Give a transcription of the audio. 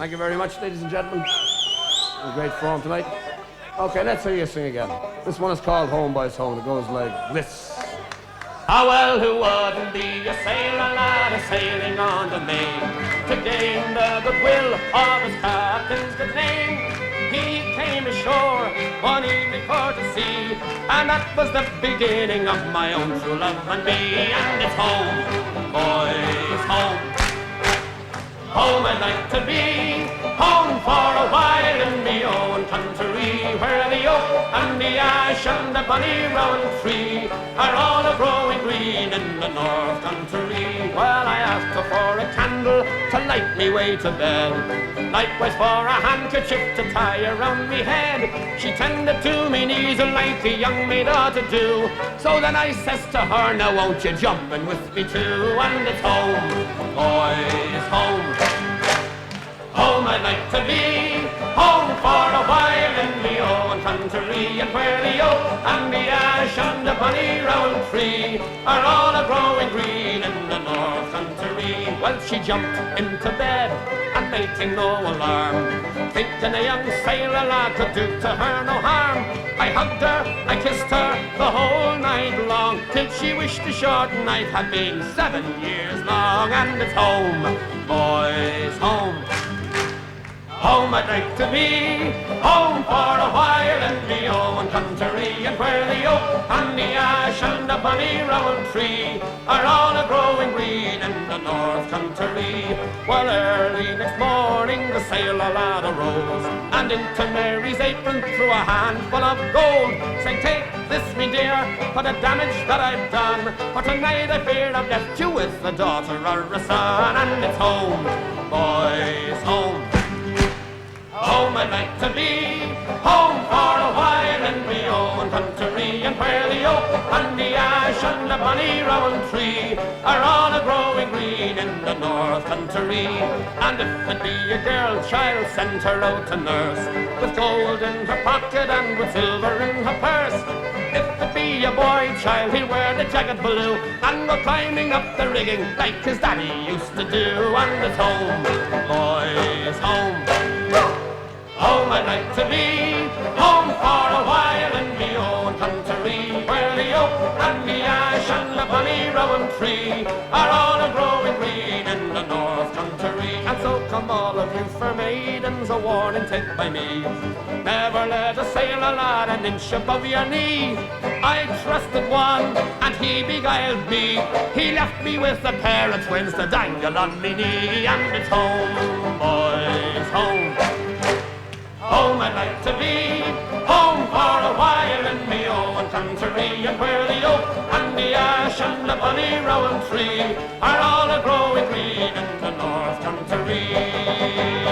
Thank you very much, ladies and gentlemen. It was great fun tonight. Okay, let's hear you sing again. This one is called Home Boys Home. It goes like this. Ah, well, who wouldn't be a sailor lad a-sailing on the main to gain the goodwill of his captain's good name? He came ashore one evening for to sea, and that was the beginning of my own true love and me. And it's home, boys, home. Home I'd like to be, home for a while in me own country, where the oak and the ash and the bonny rowan tree are all a-growing green in the north country. Well, I asked her for a candle to light me way to bed, likewise for a handkerchief to tie around me head. She tended to me knees like a young maid ought to do. So then I says to her, now won't you jump in with me too? And it's home, boys, home. Home I'd like to be, home for a while in me own country, and where the oak and the ash and the bonny rowan tree are all a-growing green in the north country. Well, she jumped into bed and making no alarm, thinking a young sailor lad could do to her no harm. I hugged her, I kissed her the whole night long, till she wished the short night had been 7 years long. And it's home, boys, home. Home I'd like to be, home for a while in me own country, and where the oak and the ash and the bonny rowan tree are all a-growing green in the north country. Well, early next morning the sailor lad arose, and into Mary's apron threw a handful of gold, saying, take this, me dear, for the damage that I've done, for tonight I fear I've left you with a daughter or a son. And it's home, boys, home. Home I'd like to be, home for a while in me own country, and where the oak and the ash and the bonny rowan tree are all a-growing green in the north country. And if it be a girl child, send her out to nurse, with gold in her pocket and with silver in her purse. If it be a boy child, he'll wear the jacket blue and go climbing up the rigging like his daddy used to do. And it's home, boys, home. Home I'd like to be, home for a while in me own country, where the oak and the ash and the bonny rowan tree are all a-growing green in the north country. And so come all of you fair maidens, a warning take by me, never let a sailor lad an inch above your knee. I trusted one and he beguiled me, he left me with a pair of twins to dangle on me knee. And it's home, boys, home. Home I'd like to be, home for a while in me own country, and where the oak and the ash and the bonny rowan tree are all a-growing green in the north country.